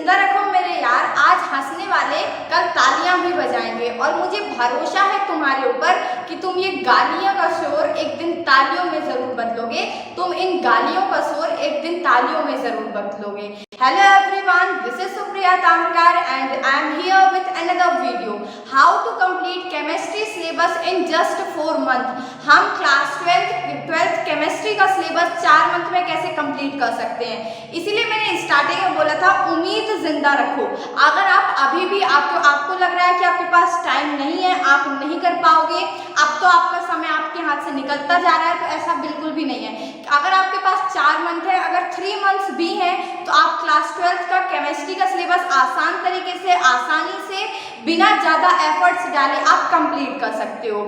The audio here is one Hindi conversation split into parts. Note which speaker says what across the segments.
Speaker 1: जिंदा रखो मेरे यार, आज हंसने वाले कल तालियां भी बजाएंगे और मुझे भरोसा है तुम्हारे ऊपर कि तुम ये गालियों का शोर एक दिन तालियों में जरूर बदलोगे। तुम इन गालियों का शोर एक दिन तालियों में जरूर बदलोगे। Hello everyone, this is Supriya Tamrakar and I am here with another video how to complete chemistry syllabus in just 4 month. हम क्लास 12th केमिस्ट्री का सिलेबस 4 मंथ में कैसे कंप्लीट कर सकते हैं, इसीलिए मैंने स्टार्टिंग में बोला था उम्मीद जिंदा रखो। अगर आप अभी भी आपको लग रहा है कि आपके पास टाइम नहीं है, आप नहीं कर पाओगे, अब तो आपका समय आपके हाथ से निकलता जा रहा है, तो ऐसा बिल्कुल भी नहीं है। अगर आपके पास 4 मंथ है, अगर 3 मंथ्स भी हैं, तो आप क्लास 12th का केमिस्ट्री का सिलेबस आसान तरीके से, आसानी से, बिना ज़्यादा एफर्ट्स डाले आप कंप्लीट कर सकते हो।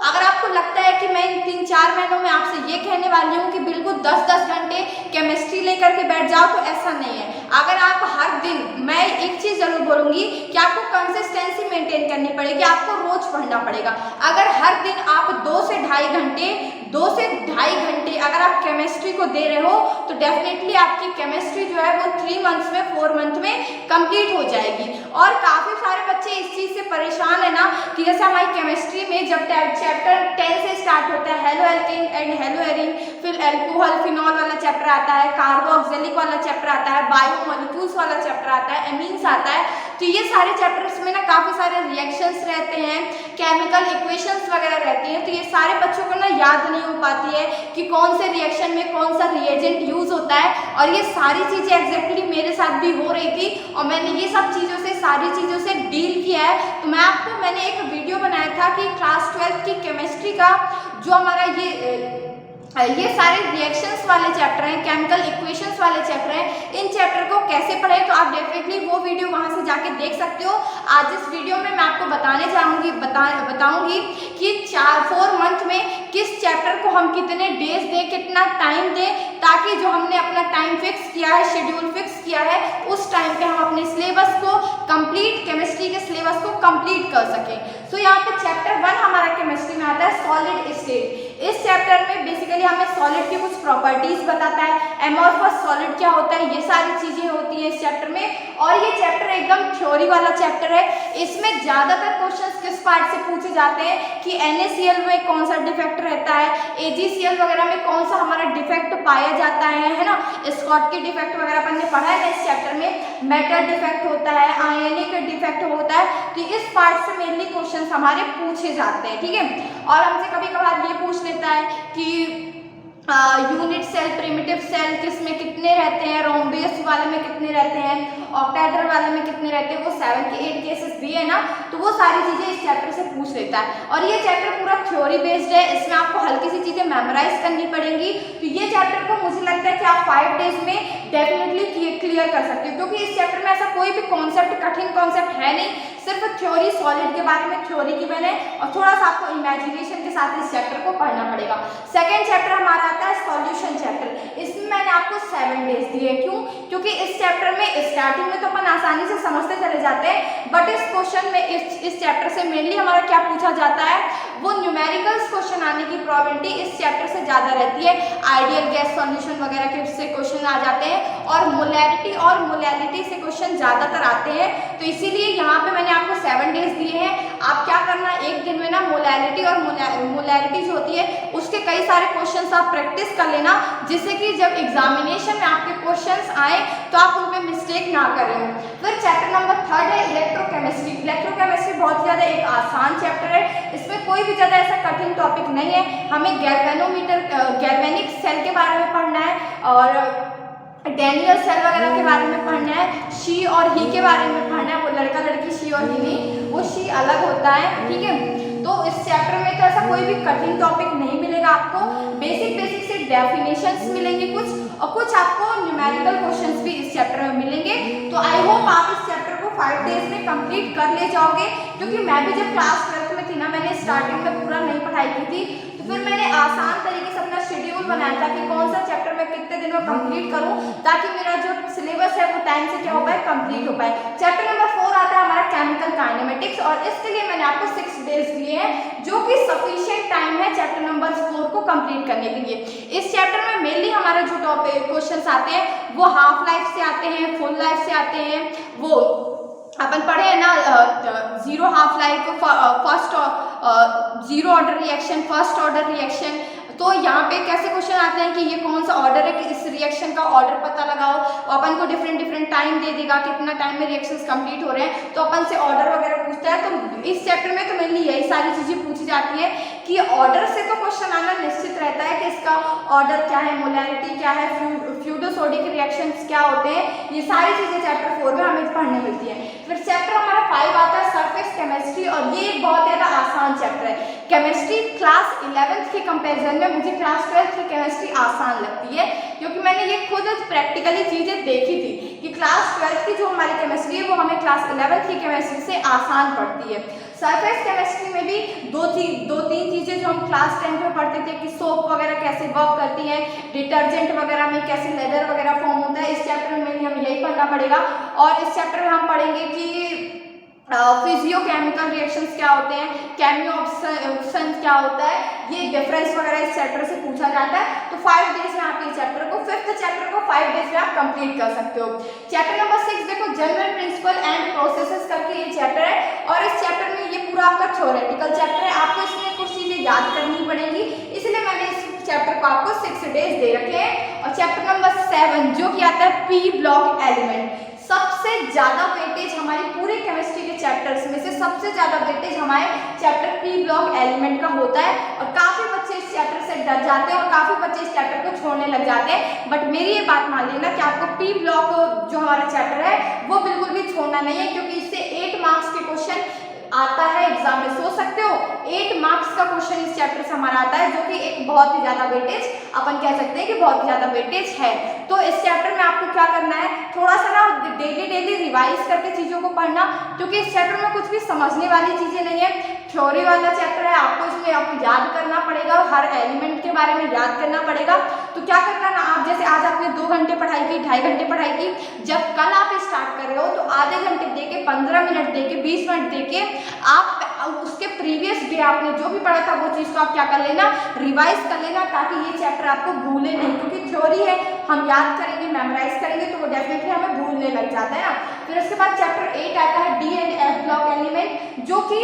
Speaker 1: अगर आपको लगता है कि मैं इन 3-4 महीनों में आपसे ये कहने वाली हूँ कि बिल्कुल 10-10 घंटे केमिस्ट्री लेकर के बैठ जाओ, तो ऐसा नहीं है। अगर आप हर दिन, मैं एक चीज़ जरूर बोलूँगी कि आपको कंसिस्टेंसी मेंटेन करनी पड़ेगी, आपको रोज पढ़ना पड़ेगा। अगर हर दिन आप 2 से ढाई घंटे अगर आप केमिस्ट्री को दे रहे हो, तो डेफिनेटली आपकी केमिस्ट्री जो है वो 3 मंथ्स में, 4 मंथ में कंप्लीट हो जाएगी। और काफ़ी सारे बच्चे इस चीज़ से परेशान है ना कि जैसे हमारी केमिस्ट्री में जब चैप्टर 10 से स्टार्ट होता है, halo alkane and hello arene, फिर एल्कोहल फिनॉल वाला चैप्टर आता है, कार्बोक्सिलिक वाला चैप्टर आता है, बायोमोलिक्यूल्स वाला चैप्टर आता है, एमीन्स आता है, तो ये सारे चैप्टर्स में ना काफ़ी सारे रिएक्शंस रहते हैं, केमिकल इक्वेशंस वगैरह रहती हैं, तो ये सारे बच्चों को ना याद नहीं हो पाती है कि कौन से रिएक्शन में कौन सा रिएजेंट यूज होता है। और ये सारी चीज़ें एग्जैक्टली मेरे साथ भी हो रही थी और मैंने ये सब चीज़ों से, सारी चीज़ों से डील किया है। तो मैंने एक वीडियो बनाया था कि क्लास 12th की केमिस्ट्री का जो हमारा ये सारे रिएक्शंस वाले चैप्टर हैं, केमिकल इक्वेशंस वाले चैप्टर हैं, इन चैप्टर को कैसे पढ़ें, तो आप डेफिनेटली वो वीडियो वहां से जाके देख सकते हो। आज इस वीडियो में मैं आपको बताऊंगी कि 4 मंथ में किस चैप्टर को हम कितने डेज दें, कितना टाइम दें, ताकि जो हमने अपना टाइम फिक्स किया है, शेड्यूल फिक्स किया है, उस टाइम पे हम अपने सिलेबस को कंप्लीट, केमिस्ट्री के सिलेबस को कंप्लीट कर सकें। यहाँ पे चैप्टर 1 हमारा केमिस्ट्री में आता है सॉलिड स्टेट। इस चैप्टर में बेसिकली हमें सॉलिड की कुछ प्रॉपर्टीज बताता है, एमोर्फस सॉलिड क्या होता है, ये सारी चीजें होती हैं इस चैप्टर में। और ये चैप्टर एकदम थ्योरी वाला चैप्टर है। इसमें ज्यादातर क्वेश्चंस किस पार्ट से पूछे जाते हैं कि NaCl में कौन सा डिफेक्ट रहता है, AgCl वगैरह में कौन सा हमारा डिफेक्ट पाया जाता है ना, स्कॉट के डिफेक्ट वगैरह अपन ने पढ़ा है ना इस चैप्टर में, मेटल डिफेक्ट होता है, आयनिक डिफेक्ट होता है, तो इस पार्ट से मेनली क्वेश्चन हमारे पूछे जाते हैं, ठीक है। और हमसे कभी कभार ये पूछ लेता है कि यूनिट सेल, प्रिमिटिव सेल किस में कितने रहते हैं, रोम्बेस वाले में कितने रहते हैं, ऑक्टाहेड्रल वाले में कितने रहते हैं, वो 7 के 8 केसेस भी है ना, तो वो सारी चीजें इस चैप्टर से पूछ लेता है। और ये चैप्टर पूरा थ्योरी बेस्ड है, इसमें आपको हल्की सी चीजें मेमोराइज करनी पड़ेंगी। तो ये चैप्टर को मुझे लगता है कि आप 5 डेज में डेफिनेटली क्लियर कर सकते हो, क्योंकि इस चैप्टर में ऐसा कोई भी कॉन्सेप्ट, कठिन कॉन्सेप्ट है नहीं, सिर्फ थ्योरी, सॉलिड के बारे में थ्योरी की बने और थोड़ा सा आपको इमेजिनेशन के साथ इस चैप्टर को पढ़ना पड़ेगा। सेकेंड चैप्टर हमारा आता है सॉल्यूशन चैप्टर। इसमें मैंने आपको 7 डेज दिए, क्यों? क्योंकि इस चैप्टर में स्टार्टिंग में तो अपन आसानी से समझते चले जाते हैं, बट इस क्वेश्चन में, इस चैप्टर से मेनली हमारा क्या पूछा जाता है, वो न्यूमेरिकल्स क्वेश्चन आने की प्रोबेबिलिटी इस चैप्टर से ज्यादा रहती है। आइडियल गैस सॉल्यूशन वगैरह के से क्वेश्चन आ जाते हैं और मोलैरिटी और मोलैलिटी से क्वेश्चन ज्यादातर आते हैं। तो इसीलिए यहाँ पे मैंने आपको 7 डेज दिए हैं। आप क्या करना, एक दिन में ना मोलैलिटी और मोलैरिटी जो होती है उसके कई सारे क्वेश्चंस आप प्रैक्टिस कर लेना, जिससे कि जब एग्जामिनेशन में आपके क्वेश्चंस आए तो आप उनमें मिस्टेक ना करें। फिर चैप्टर नंबर 3 है इलेक्ट्रोकेमिस्ट्री। इलेक्ट्रोकेमिस्ट्री बहुत ज़्यादा एक आसान चैप्टर है, इसमें कोई भी ज़्यादा ऐसा कठिन टॉपिक नहीं है। हमें गैल्वेनिक सेल के बारे में पढ़ना है और डैनियल सेल वगैरह के बारे में पढ़ना है, शी और ही के बारे में पढ़ना है। वो लड़का लड़की शी और ही नहीं, वो शी अलग होता है, ठीक है। तो इस चैप्टर में तो ऐसा कोई भी कठिन टॉपिक नहीं मिलेगा आपको, बेसिक से डेफिनेशंस मिलेंगे कुछ, और कुछ आपको न्यूमेरिकल क्वेश्चंस भी इस चैप्टर में मिलेंगे। तो आई होप आप इस चैप्टर को 5 डेज में कंप्लीट कर ले जाओगे, क्योंकि मैं भी जब क्लास 12th में थी ना, मैंने स्टार्टिंग में पूरा नहीं पढ़ाई की थी, तो फिर मैंने आसान तरीके से अपना शेड्यूल बनाया था कि कौन सा चैप्टर मैं कितने दिन में कंप्लीट करूं, ताकि मेरा जो सिलेबस है वो टाइम से क्या हो पाए, कंप्लीट हो पाए। चैप्टर नंबर 4 आता है हमारा केमिकल काइनेमेटिक्स, और इसके लिए मैंने आपको 6 डेज दिए हैं, जो कि सफिशिएंट टाइम है चैप्टर नंबर 4 को को कंप्लीट करने के लिए। इस चैप्टर में मेनली हमारे जो टॉपिक क्वेश्चंस आते हैं वो हाफ लाइफ से आते हैं, फुल लाइफ से आते हैं। वो अपन पढ़े हैं ना, zero half life, first zero order reaction, first order reaction. तो यहाँ पे कैसे क्वेश्चन आते हैं कि ये कौन सा ऑर्डर है, कि इस रिएक्शन का ऑर्डर पता लगाओ। अपन को डिफरेंट डिफरेंट टाइम दे देगा, कितना टाइम में रिएक्शंस कंप्लीट हो रहे हैं, तो अपन से ऑर्डर वगैरह पूछता है। तो इस चैप्टर में तो मेनली यही सारी चीजें पूछी जाती है कि ऑर्डर से तो क्वेश्चन आना निश्चित रहता है कि इसका ऑर्डर क्या है, मोलैरिटी क्या है, फ्यूडोसोडिक रिएक्शंस क्या होते हैं, ये सारी चीजें चैप्टर 4 में हमें पढ़ने मिलती है। फिर चैप्टर हमारा 5 आता है सरफेस केमिस्ट्री, और ये एक बहुत ज़्यादा आसान चैप्टर है। केमिस्ट्री क्लास 11th के कंपैरिजन में मुझे क्लास 12th की केमिस्ट्री आसान लगती है, क्योंकि मैंने ये खुद प्रैक्टिकली चीज़ें देखी थी कि क्लास 12th की जो हमारी केमिस्ट्री है वो हमें क्लास 11th की केमिस्ट्री से आसान पड़ती है। सरफेस केमिस्ट्री में भी दो तीन चीज़ें जो हम क्लास 10 में पढ़ते थे कि सोप वगैरह कैसे वर्क करती हैं, डिटर्जेंट वगैरह में कैसे लेदर वगैरह फॉर्म होता है, इस चैप्टर में हमें यही पढ़ना पड़ेगा। और इस चैप्टर में हम पढ़ेंगे कि फिजियोकेमिकल रिएक्शंस क्या होते हैं, केमियो ऑप्शन क्या होता है, ये डिफरेंस वगैरह इस चैप्टर से पूछा जाता है। तो 5 डेज में आप इस चैप्टर को, 5th चैप्टर को 5 डेज में आप कंप्लीट कर सकते हो। चैप्टर नंबर 6 देखो, जनरल प्रिंसिपल एंड प्रोसेसेस करके ये चैप्टर है, और इस चैप्टर में ये पूरा आपका थ्योरेटिकल चैप्टर है। आपको इसमें कुछ चीजें याद करनी पड़ेगी, इसलिए मैंने इस चैप्टर को आपको 6 डेज दे रखे हैं। और चैप्टर नंबर 7 जो कि आता है पी ब्लॉक एलिमेंट, सबसे ज्यादा वेटेज हमारी पूरे केमिस्ट्री के चैप्टर्स में से सबसे ज्यादा वेटेज हमारे चैप्टर पी ब्लॉक एलिमेंट का होता है। और काफी बच्चे इस चैप्टर से डर जाते हैं और काफी बच्चे इस चैप्टर को छोड़ने लग जाते हैं, बट मेरी ये बात मान लेना कि आपको पी ब्लॉक जो हमारा चैप्टर है वो बिल्कुल भी छोड़ना नहीं है, क्योंकि इससे 8 मार्क्स के क्वेश्चन आता है एग्जाम में, सोच सकते हो 8 मार्क्स का क्वेश्चन इस चैप्टर से हमारा आता है, जो कि एक बहुत ही ज्यादा वेटेज अपन कह सकते हैं कि बहुत ज्यादा वेटेज है। तो इस चैप्टर में आपको क्या करना है, थोड़ा सा ना डेली रिवाइज करके चीजों को पढ़ना, क्योंकि इस चैप्टर में कुछ भी समझने वाली चीजें नहीं है, थ्योरी वाला चैप्टर है। आपको इसमें आपको याद करना पड़ेगा, हर एलिमेंट के बारे में याद करना पड़ेगा। तो क्या करना ना, आप जैसे आज आपने 2 घंटे पढ़ाई की, 2.5 घंटे पढ़ाई की, जब कल आप स्टार्ट कर रहे हो तो आधे घंटे दे के, 15 मिनट दे के, 20 मिनट दे के आप उसके प्रीवियस डे आपने जो भी पढ़ा था वो चीज को आप क्या कर लेना, रिवाइज कर लेना, ताकि ये चैप्टर आपको भूले नहीं, क्योंकि थ्योरी है, हम याद करेंगे, मेमोराइज करेंगे तो वो डेफिनेटली हमें भूलने लग जाता है ना। फिर उसके बाद चैप्टर 8 आता है D and F block element, जो कि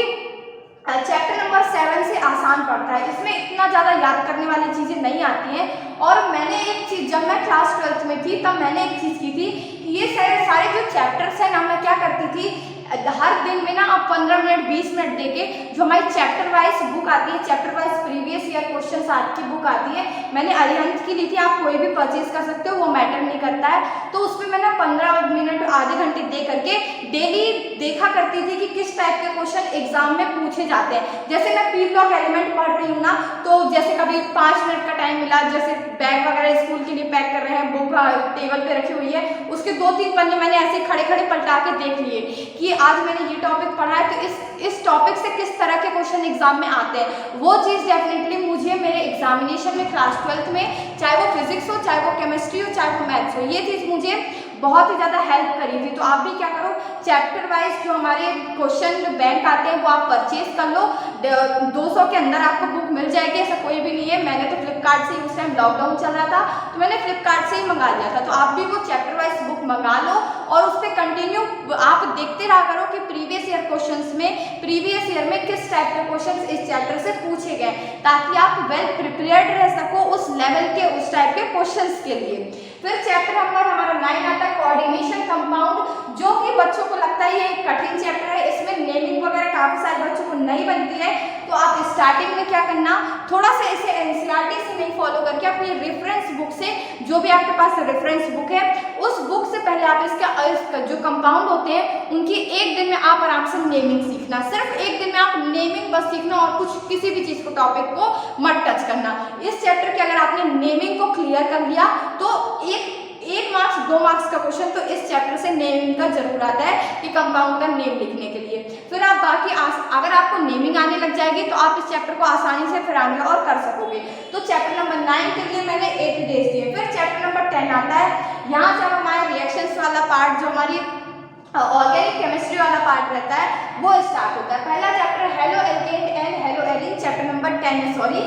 Speaker 1: चैप्टर नंबर 7 से आसान पड़ता है। इसमें इतना ज़्यादा याद करने वाली चीज़ें नहीं आती हैं। और मैंने एक चीज़, जब मैं क्लास 12th में थी तब मैंने एक चीज़ की थी, ये सारे जो चैप्टर्स हैं ना, मैं क्या करती थी, हर दिन में ना आप 15 मिनट 20 मिनट देके जो हमारी चैप्टर वाइज बुक आती है, chapter wise previous year questions की बुक आती है, मैंने अरिहंत की ली थी, आप कोई भी परचेज कर सकते हो, वो मैटर नहीं करता है। तो उसमें मैं ना 15 मिनट आधे घंटे दे करके डेली देखा करती थी कि किस टाइप के क्वेश्चन एग्जाम में पूछे जाते हैं। जैसे मैं पी ब्लॉक एलिमेंट पढ़ रही हूँ ना, तो जैसे कभी 5 मिनट का टाइम मिला, जैसे बैग वगैरह स्कूल के लिए पैक कर रहे हैं, बुक टेबल पे रखी हुई है, उसके 2-3 पन्ने मैंने ऐसे खड़े खड़े पलटा के देख लिए कि आज मैंने ये टॉपिक पढ़ा है, तो इस टॉपिक से किस तरह के क्वेश्चन एग्जाम में आते हैं। वो चीज़ डेफिनेटली मुझे मेरे एग्जामिनेशन में क्लास 12th में, चाहे वो फिजिक्स हो, चाहे वो केमिस्ट्री हो, चाहे वो मैथ्स हो, ये चीज़ मुझे बहुत ही ज़्यादा हेल्प करी थी। तो आप भी क्या करो, चैप्टर वाइज जो हमारे क्वेश्चन बैंक आते हैं वो आप परचेज कर लो, 200 के अंदर आपको बुक मिल जाएगी, ऐसा कोई भी नहीं है। मैंने तो फ्लिपकार्ट से, उस टाइम लॉकडाउन चल रहा था तो मैंने फ्लिपकार्ट से ही मंगा लिया था। तो आप भी वो चैप्टर वाइज बुक मंगा लो और उस पर कंटिन्यू आप देखते रहा करो कि प्रीवियस ईयर क्वेश्चंस में, प्रीवियस ईयर में किस टाइप के क्वेश्चंस इस चैप्टर से पूछे गए, ताकि आप वेल प्रिपेयर्ड रह सको उस लेवल के, उस टाइप के क्वेश्चंस के लिए। फिर चैप्टर नंबर हमारा 9 आता है कोऑर्डिनेशन कंपाउंड, जो कि बच्चों को लगता है ये एक कठिन चैप्टर है, इसमें नेमिंग वगैरह काफी सारे बच्चों को नहीं बनती है। तो आप स्टार्टिंग में क्या करना, थोड़ा सा इसे एनसीईआरटी से नहीं फॉलो करके अपनी रेफरेंस बुक से, जो भी आपके पास रेफरेंस बुक है उस बुक से पहले आप इसका जो कंपाउंड होते हैं उनकी एक दिन में आप आराम से नेमिंग सीखना, सिर्फ एक दिन में आप नेमिंग बस सीखना और कुछ किसी भी चीज को, टॉपिक को मत टच करना। इस चैप्टर के अगर आपने नेमिंग को क्लियर कर लिया तो एक मार्क्स 2 मार्क्स का क्वेश्चन तो इस चैप्टर से नेमिंग का जरूर आता है कि कंपाउंड का नेम लिखने के लिए। फिर आप बाकी अगर आपको नेमिंग आने लग जाएगी तो आप इस चैप्टर को आसानी से फिर आगे और कर सकोगे। तो चैप्टर नंबर 9 के लिए मैंने 8 डेज दिए। फिर चैप्टर नंबर 10 आता है, यहाँ से हमारे रिएक्शंस वाला पार्ट, जो हमारी ऑर्गेनिक केमिस्ट्री वाला पार्ट रहता है वो स्टार्ट होता है। पहला chapter halo alkane and hello Erin, chapter number 10 है, सॉरी।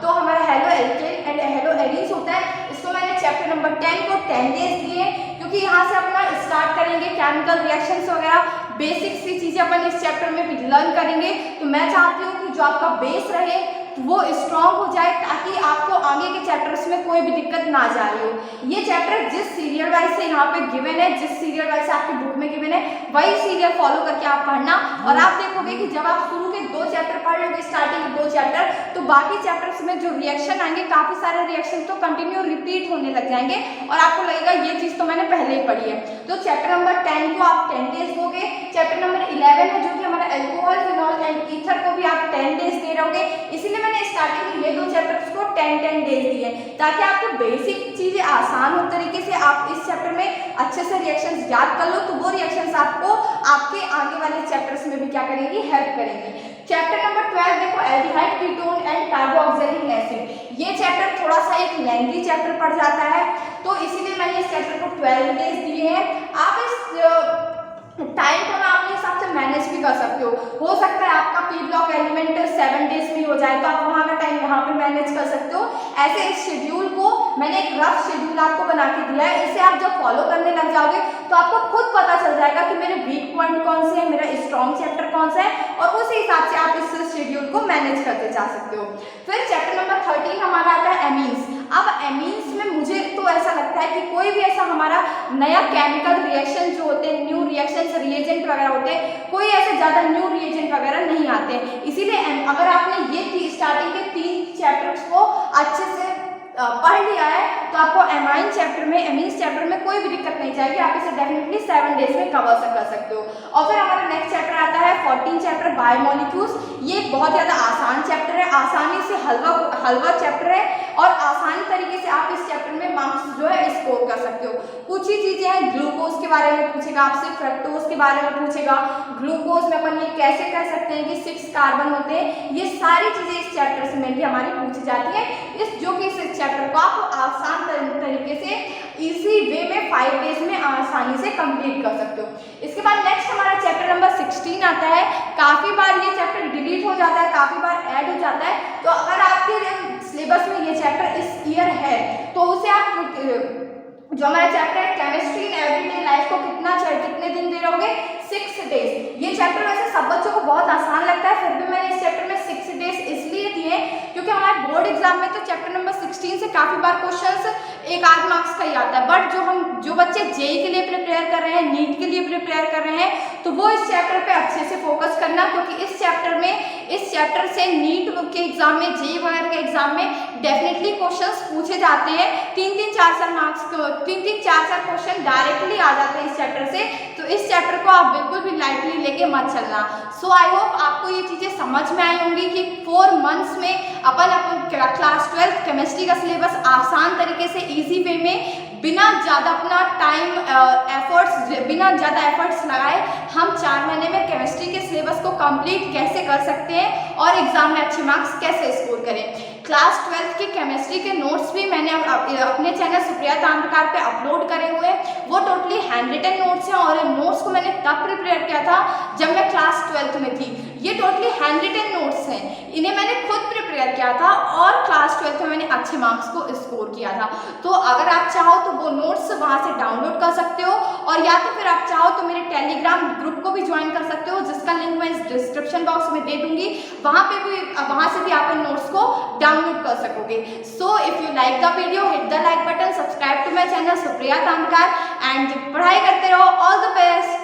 Speaker 1: तो हमारा halo alkane and hello arenes होता है। इसको मैंने चैप्टर नंबर 10 को 10 डेज दिए हैं, क्योंकि यहाँ से अपना स्टार्ट करेंगे केमिकल रिएक्शंस वगैरह, बेसिक सी चीज़ें अपन इस चैप्टर में भी लर्न करेंगे। तो मैं चाहती हूँ कि जो आपका बेस रहे वो स्ट्रॉन्ग हो जाए, ताकि आपको आगे के चैप्टर्स में कोई भी दिक्कत ना जा रही हो। ये चैप्टर जिस सीरियल वाइज से यहाँ पे गिवन है, जिस सीरियल वाइज से आपकी बुक में गिवन है, वही सीरियल फॉलो करके आप पढ़ना। और आप देखोगे कि जब आप शुरू के 2 चैप्टर पढ़ लोगे, स्टार्टिंग के 2 चैप्टर, तो बाकी चैप्टर्स में जो रिएक्शन आएंगे, काफी सारे रिएक्शन तो कंटिन्यू रिपीट होने लग जाएंगे और आपको लगेगा ये चीज तो मैंने पहले ही पढ़ी है। तो चैप्टर नंबर 10 को आप 10 डेज दोगे। चैप्टर नंबर 11 है जो कि हमारा एल्कोहल, फिनॉल एंड ईथर को भी आप 10 डेज दे रहोगे। इसीलिए मैंने स्टार्टिंग में ये 2 चैप्टर्स को 10 डेज दिए, ताकि आपको बेसिक चीजें आसान हो तरीके से आप इस चैप्टर में अच्छे से रिएक्शंस याद कर लो। तो वो रिएक्शंस आपको आपके आगे वाले चैप्टर्स में भी क्या करेंगी, हेल्प करेंगी। चैप्टर नंबर 12 देखो, aldehyde, ketone and carboxylic acid. ये चैप्टर थोड़ा सा एक लेंथी चैप्टर पड़ जाता है, तो इसीलिए मैंने इस चैप्टर को 12 डेज दिए हैं। आप इस टाइम को ना अपने हिसाब से मैनेज भी कर सकते हो सकता है आपका पी ब्लॉक एलिमेंट 7 डेज में हो जाए, तो आप वहाँ का टाइम यहाँ पे मैनेज कर सकते हो। ऐसे इस शेड्यूल को मैंने एक रफ शेड्यूल आपको बना के दिया है, इसे आप जब फॉलो करने लग जाओगे तो आपको खुद पता चल जाएगा कि मेरे वीक पॉइंट कौन से हैं, मेरा स्ट्रॉन्ग चैप्टर कौन सा है, और उसी हिसाब से आप इस शेड्यूल को मैनेज करते जा सकते हो। फिर चैप्टर नंबर 13 हमारा आता है एमीन्स। अब एमीन्स में मुझे तो ऐसा लगता है कि कोई भी ऐसा हमारा नया केमिकल रिएक्शन जो होते हैं, न्यू रिएक्शन रिएजेंट वगैरह होते हैं, कोई ऐसे ज्यादा न्यू रिएजेंट वगैरह नहीं आते हैं। इसीलिए अगर आपने ये स्टार्टिंग के 3 चैप्टर्स को अच्छे से पढ़ लिया है, तो आपको एमीन्स चैप्टर में कोई भी दिक्कत नहीं जाएगी, आप इसे डेफिनेटली 7 डेज में कवर कर सकते हो। और फिर हमारा नेक्स्ट चैप्टर आता है 14 चैप्टर बायोमोलिक्यूल्स। ये एक बहुत ज़्यादा आसान चैप्टर है, आसानी से हलवा चैप्टर है, और आसानी तरीके से आप इस चैप्टर में मार्क्स जो है स्कोर कर सकते हो। कुछ ही चीज़ें हैं, ग्लूकोज के बारे में पूछेगा आपसे, फ्रक्टोज के बारे में पूछेगा, ग्लूकोज में अपन ये कैसे कह सकते हैं कि 6 कार्बन होते हैं, ये सारी चीज़ें इस चैप्टर से मेनली हमारी पूछी जाती है। जो कि इस चैप्टर को आप आसान तरीके से इजी वे में 5 डेज में आसानी से कंप्लीट कर सकते हो। इसके बाद नेक्स्ट हमारा चैप्टर नंबर 16 आता है। काफ़ी बार ये चैप्टर डिलीट हो जाता है, काफ़ी बार ऐड हो जाता है, तो अगर आपके सिलेबस में ये चैप्टर इस ईयर है तो उसे आप जो हमारा चैप्टर है केमिस्ट्री इन एवरीडे लाइफ को कितने दिन दे रहोगे, 6 डेज। ये चैप्टर वैसे सब बच्चों को बहुत आसान लगता है, फिर भी मैंने इस चैप्टर में 6 डेज इसलिए दिए क्योंकि हमारे बोर्ड एग्जाम में तो चैप्टर नंबर 16 से काफ़ी बार क्वेश्चंस 1-8 मार्क्स का ही आता है, बट जो बच्चे जेई के लिए प्रिपेयर कर रहे हैं, नीट के लिए प्रिपेयर कर रहे हैं, तो वो इस चैप्टर पे अच्छे से फोकस करना, क्योंकि इस चैप्टर से नीट के एग्जाम में, जेई वगैरह के एग्जाम में डेफिनेटली क्वेश्चंस पूछे जाते हैं। 3-3, 4-4 मार्क्स, 3-3, 4-4 क्वेश्चन डायरेक्टली आ जाते हैं इस चैप्टर से, तो इस चैप्टर को आप बिल्कुल भी लाइटली लेके मत चलना। सो आई होप आपको ये चीज़ें समझ में आई होंगी कि 4 मंथ्स में अपन क्लास 12 केमिस्ट्री का सिलेबस आसान तरीके से इजी वे में बिना ज़्यादा अपना टाइम बिना ज़्यादा एफर्ट्स लगाए हम 4 महीने में केमिस्ट्री के सिलेबस को कंप्लीट कैसे कर सकते हैं और एग्जाम में अच्छे मार्क्स कैसे स्कोर करें। क्लास 12 की केमिस्ट्री के नोट्स भी मैंने अपने चैनल सुप्रिया ताम्रकार पे अपलोड करे हुए हैं। वो टोटली हैंड रिटन नोट्स हैं और इन नोट्स को मैंने तब प्रिपेयर किया था जब मैं क्लास 12th में थी। ये टोटली हैंड रिटन नोट्स हैं, इन्हें मैंने खुद प्रिपेयर किया था और क्लास 12th में मैंने अच्छे मार्क्स को स्कोर किया था। तो अगर आप चाहो तो वो नोट्स वहाँ से डाउनलोड कर सकते हो, और या तो फिर आप चाहो तो मेरे टेलीग्राम ग्रुप को भी ज्वाइन कर सकते हो, जिसका लिंक मैं इस डिस्क्रिप्शन बॉक्स में दे दूंगी। वहाँ से भी आप इन नोट्स को डाउनलोड कर सकोगे। So if you like the video, hit the like button, subscribe to my channel Supriya Tamrakar, and पढ़ाई करते रहो। All the best.